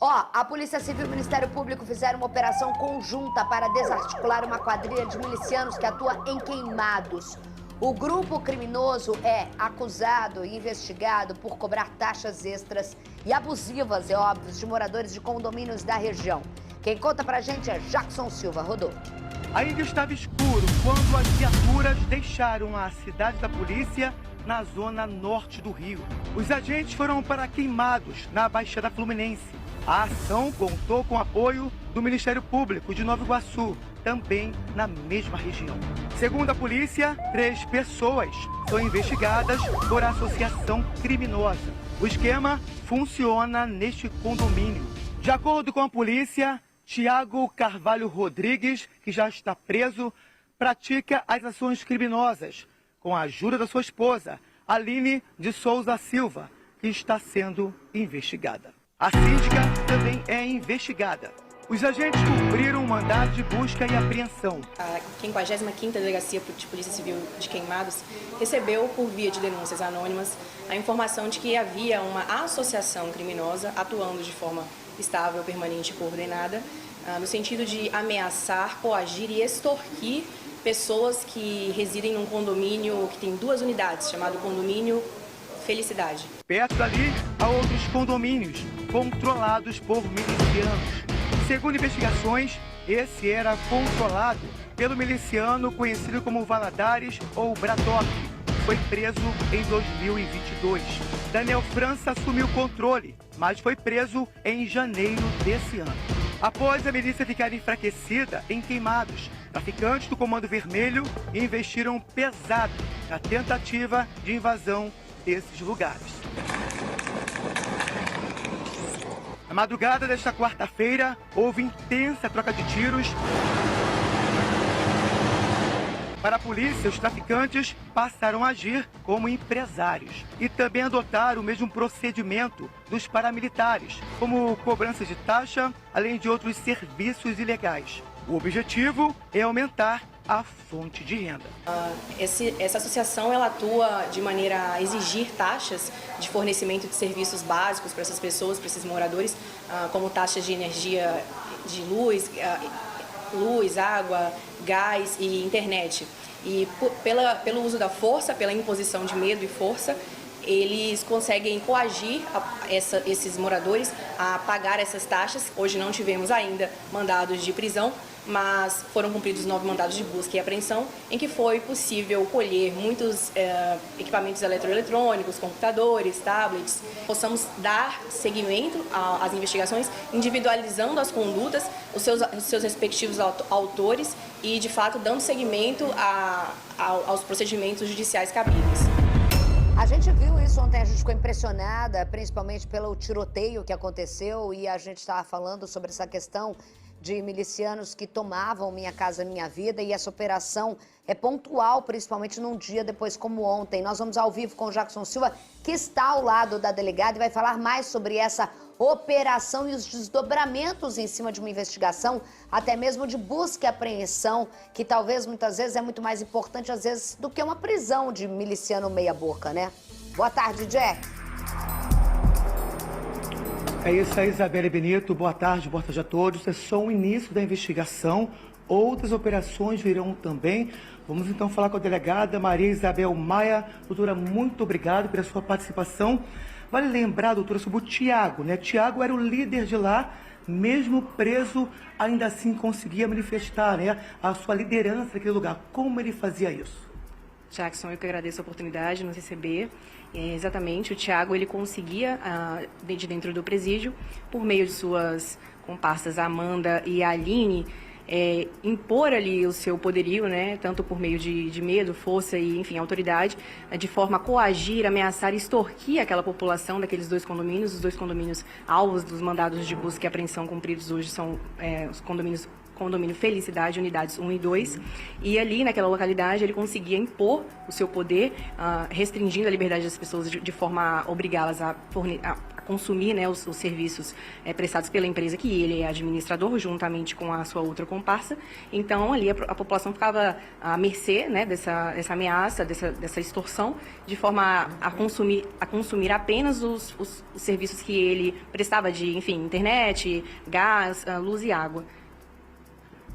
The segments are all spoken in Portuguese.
A Polícia Civil e o Ministério Público fizeram uma operação conjunta para desarticular uma quadrilha de milicianos que atua em Queimados. O grupo criminoso é acusado e investigado por cobrar taxas extras e abusivas, é óbvio, de moradores de condomínios da região. Quem conta pra gente é Jackson Silva. Rodou. Ainda estava escuro quando as viaturas deixaram a cidade da polícia na zona norte do Rio. Os agentes foram para Queimados, na Baixada Fluminense. A ação contou com o apoio do Ministério Público de Nova Iguaçu, também na mesma região. Segundo a polícia, 3 pessoas são investigadas por associação criminosa. O esquema funciona neste condomínio. De acordo com a polícia, Tiago Carvalho Rodrigues, que já está preso, pratica as ações criminosas com a ajuda da sua esposa, Aline de Souza Silva, que está sendo investigada. A síndica também é investigada. Os agentes cumpriram um mandado de busca e apreensão. A 55ª Delegacia de Polícia Civil de Queimados recebeu, por via de denúncias anônimas, a informação de que havia uma associação criminosa atuando de forma estável, permanente e coordenada, no sentido de ameaçar, coagir e extorquir pessoas que residem num condomínio que tem 2 unidades, chamado Condomínio Felicidade. Perto dali, há outros condomínios controlados por milicianos. Segundo investigações, esse era controlado pelo miliciano conhecido como Valadares ou Braddock. Foi preso em 2022. Daniel França assumiu o controle, mas foi preso em janeiro desse ano. Após a milícia ficar enfraquecida em Queimados, traficantes do Comando Vermelho investiram pesado na tentativa de invasão desses lugares. Na madrugada desta quarta-feira, houve intensa troca de tiros. Para a polícia, os traficantes passaram a agir como empresários e também adotaram o mesmo procedimento dos paramilitares, como cobrança de taxa, além de outros serviços ilegais. O objetivo é aumentar a fonte de renda. Essa associação ela atua de maneira a exigir taxas de fornecimento de serviços básicos para essas pessoas, para esses moradores, como taxas de energia, de luz, água, gás e internet. E pelo uso da força, pela imposição de medo e força, eles conseguem coagir esses moradores a pagar essas taxas. Hoje não tivemos ainda mandados de prisão, mas foram cumpridos 9 mandados de busca e apreensão, em que foi possível colher muitos equipamentos eletroeletrônicos, computadores, tablets. Possamos dar seguimento às investigações, individualizando as condutas, os seus respectivos autores e, de fato, dando seguimento aos procedimentos judiciais cabíveis. A gente viu isso ontem, a gente ficou impressionada, principalmente pelo tiroteio que aconteceu, e a gente estava falando sobre essa questão de milicianos que tomavam Minha Casa Minha Vida, e essa operação é pontual, principalmente num dia depois como ontem. Nós vamos ao vivo com o Jackson Silva, que está ao lado da delegada e vai falar mais sobre essa operação e os desdobramentos em cima de uma investigação, até mesmo de busca e apreensão, que talvez muitas vezes é muito mais importante às vezes do que uma prisão de miliciano meia boca, né? Boa tarde, Jack. É isso aí, Isabela Benito. Boa tarde a todos. É só o início da investigação. Outras operações virão também. Vamos então falar com a delegada Maria Isabel Maia. Doutora, muito obrigado pela sua participação. Vale lembrar, doutora, sobre o Tiago, né? Tiago era o líder de lá, mesmo preso, ainda assim conseguia manifestar, né, a sua liderança naquele lugar. Como ele fazia isso? Jackson, eu que agradeço a oportunidade de nos receber. Exatamente, o Tiago ele conseguia, de dentro do presídio, por meio de suas comparsas Amanda e Aline, impor ali o seu poderio, né, tanto por meio de medo, força e, enfim, autoridade, de forma a coagir, ameaçar e extorquir aquela população daqueles 2 condomínios. Os 2 condomínios alvos dos mandados de busca e apreensão cumpridos hoje são os condomínio Felicidade, unidades 1 e 2, e ali naquela localidade ele conseguia impor o seu poder, restringindo a liberdade das pessoas de forma a obrigá-las a consumir, né, os serviços prestados pela empresa que ele é administrador, juntamente com a sua outra comparsa. Então, ali a população ficava à mercê, né, dessa ameaça, dessa extorsão, de forma a consumir apenas os serviços que ele prestava de, enfim, internet, gás, luz e água.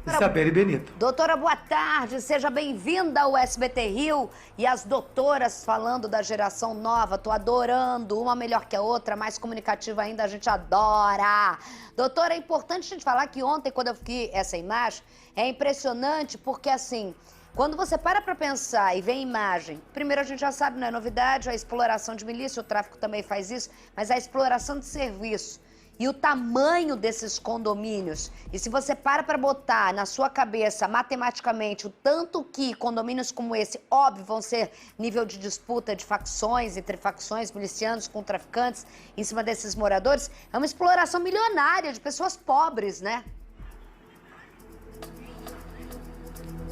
Isabelle Benito. Doutora, boa tarde, seja bem-vinda ao SBT Rio e as doutoras falando da geração nova, tô adorando, uma melhor que a outra, mais comunicativa ainda, a gente adora. Doutora, é importante a gente falar que ontem, quando eu vi essa imagem, é impressionante porque assim, quando você para pensar e vê a imagem, primeiro a gente já sabe, não é novidade, a exploração de milícia, o tráfico também faz isso, mas a exploração de serviço. E o tamanho desses condomínios, e se você para botar na sua cabeça, matematicamente, o tanto que condomínios como esse, óbvio, vão ser nível de disputa de facções, entre facções, milicianos com traficantes, em cima desses moradores, é uma exploração milionária de pessoas pobres, né?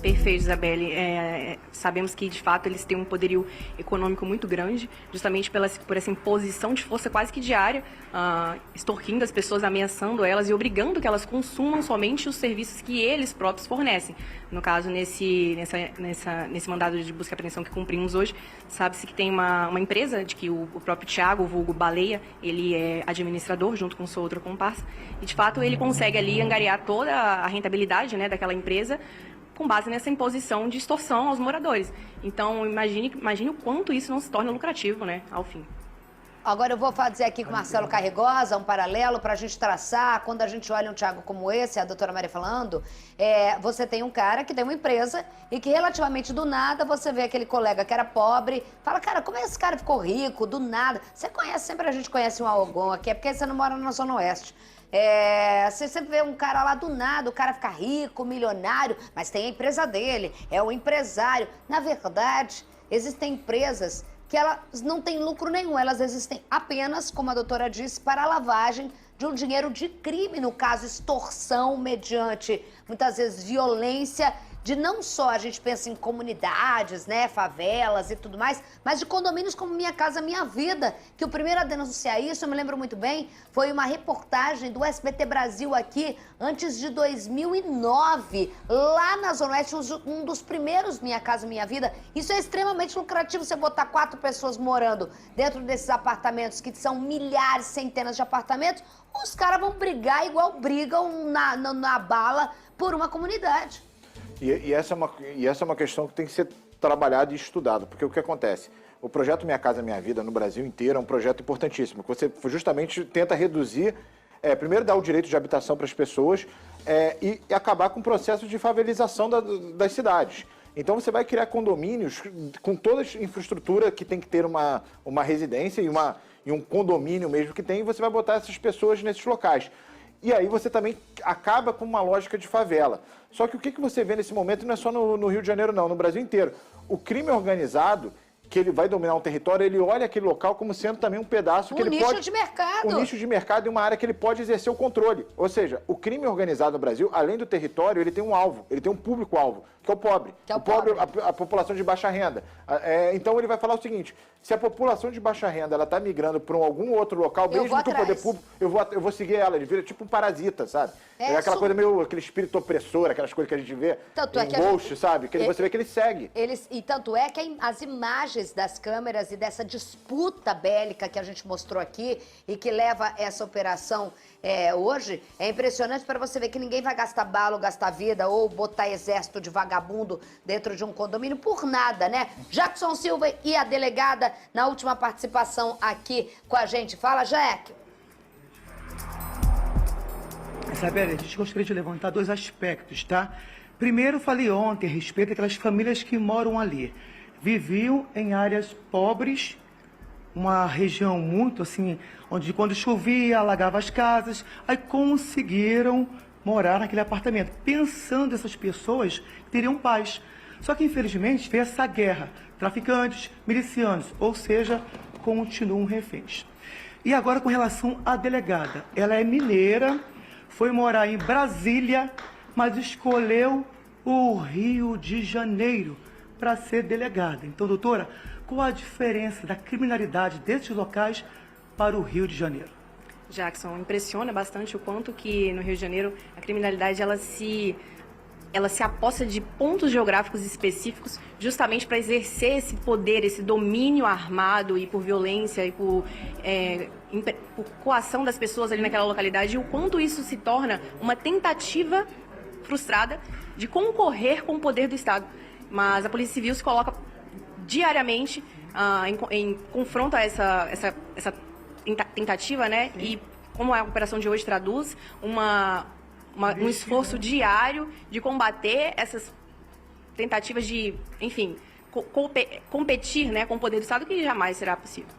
Perfeito, Isabelle. Sabemos que, de fato, eles têm um poderio econômico muito grande, justamente por essa imposição de força quase que diária, extorquindo as pessoas, ameaçando elas e obrigando que elas consumam somente os serviços que eles próprios fornecem. No caso, nesse mandado de busca e apreensão que cumprimos hoje, sabe-se que tem uma empresa de que o próprio Thiago, o vulgo Baleia, ele é administrador junto com sua outra comparsa, e, de fato, ele consegue ali angariar toda a rentabilidade, né, daquela empresa, com base nessa imposição de extorsão aos moradores. Então, imagine o quanto isso não se torna lucrativo, né, ao fim. Agora eu vou fazer aqui com o Marcelo Carregosa um paralelo para a gente traçar. Quando a gente olha um Thiago como esse, a doutora Maria falando, você tem um cara que tem uma empresa e que relativamente do nada você vê aquele colega que era pobre, fala, cara, como é que esse cara ficou rico, do nada? Você conhece, sempre a gente conhece um algão aqui, é porque você não mora na Zona Oeste. Você sempre vê um cara lá do nada, o cara fica rico, milionário, mas tem a empresa dele, é o empresário. Na verdade, existem empresas que elas não têm lucro nenhum, elas existem apenas, como a doutora disse, para a lavagem de um dinheiro de crime, no caso extorsão, mediante muitas vezes violência, de não só a gente pensa em comunidades, né, favelas e tudo mais, mas de condomínios como Minha Casa Minha Vida, que o primeiro a denunciar isso, eu me lembro muito bem, foi uma reportagem do SBT Brasil aqui, antes de 2009, lá na Zona Oeste, um dos primeiros Minha Casa Minha Vida. Isso é extremamente lucrativo, você botar 4 pessoas morando dentro desses apartamentos, que são milhares, centenas de apartamentos, os caras vão brigar igual brigam na bala por uma comunidade. E essa é uma questão que tem que ser trabalhada e estudada, porque o que acontece? O projeto Minha Casa Minha Vida no Brasil inteiro é um projeto importantíssimo, que você justamente tenta reduzir, primeiro dar o direito de habitação para as pessoas e acabar com o processo de favelização das cidades. Então você vai criar condomínios com toda a infraestrutura que tem que ter uma residência e um condomínio mesmo que tem, e você vai botar essas pessoas nesses locais. E aí você também acaba com uma lógica de favela. Só que o que você vê nesse momento não é só no Rio de Janeiro, não, no Brasil inteiro. O crime organizado, que ele vai dominar um território, ele olha aquele local como sendo também um pedaço que ele pode... Um nicho de mercado. Um nicho de mercado e uma área que ele pode exercer o controle. Ou seja, o crime organizado no Brasil, além do território, ele tem um alvo, ele tem um público-alvo, que é o pobre. Que é o pobre, a população de baixa renda. Então ele vai falar o seguinte, se a população de baixa renda ela está migrando para algum outro local, mesmo que o poder público, eu vou seguir ela, ele vira tipo um parasita, sabe? É aquela coisa meio, aquele espírito opressor, aquelas coisas que a gente vê em Ghost, sabe? Que você vê que ele segue. E tanto é que as imagens das câmeras e dessa disputa bélica que a gente mostrou aqui e que leva essa operação hoje, é impressionante para você ver que ninguém vai gastar bala ou gastar vida ou botar exército de vagabundo dentro de um condomínio por nada, né? Jackson Silva e a delegada na última participação aqui com a gente. Fala, Jack. Isabelle, a gente gostaria de levantar 2 aspectos, tá? Primeiro, falei ontem a respeito daquelas famílias que moram ali. Viviam em áreas pobres, uma região muito assim, onde quando chovia, alagava as casas, aí conseguiram morar naquele apartamento, pensando essas pessoas que teriam paz. Só que, infelizmente, veio essa guerra, traficantes, milicianos, ou seja, continuam reféns. E agora com relação à delegada, ela é mineira, foi morar em Brasília, mas escolheu o Rio de Janeiro para ser delegada. Então, doutora, qual a diferença da criminalidade desses locais para o Rio de Janeiro. Jackson, impressiona bastante o quanto que no Rio de Janeiro a criminalidade ela se aposta de pontos geográficos específicos justamente para exercer esse poder, esse domínio armado e por violência e por coação das pessoas ali naquela localidade, e o quanto isso se torna uma tentativa frustrada de concorrer com o poder do Estado. Mas a Polícia Civil se coloca diariamente em confronto a essa tentativa, né? E como a operação de hoje traduz, um esforço diário de combater essas tentativas de, enfim, competir, né, com o poder do Estado, que jamais será possível.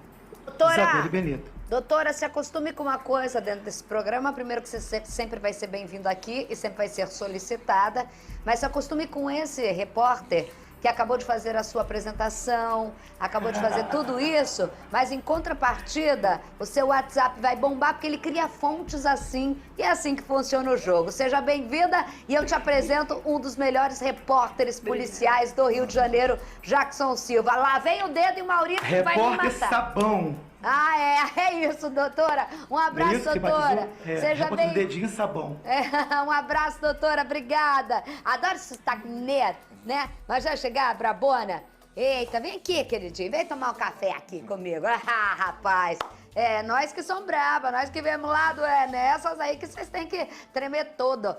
Isabelle Benito. Doutora, se acostume com uma coisa dentro desse programa. Primeiro que você sempre vai ser bem-vindo aqui e sempre vai ser solicitada, mas se acostume com esse repórter que acabou de fazer a sua apresentação, acabou de fazer tudo isso, mas em contrapartida, o seu WhatsApp vai bombar porque ele cria fontes assim, e é assim que funciona o jogo. Seja bem-vinda e eu te apresento um dos melhores repórteres policiais do Rio de Janeiro, Jackson Silva. Lá vem o dedo e o Maurício que vai me Repórter matar. Sabão. É isso, doutora. Um abraço, É isso que doutora. batizou? Seja repórter bem... do dedinho Sabão. Um abraço, doutora. Obrigada. Adoro esse sotaque mineiro, né? Mas já chegar, brabona? Eita, vem aqui, queridinho. Vem tomar um café aqui comigo. Ah, rapaz. Nós que somos brabas, nós que vemos lá nessas aí que vocês têm que tremer todo.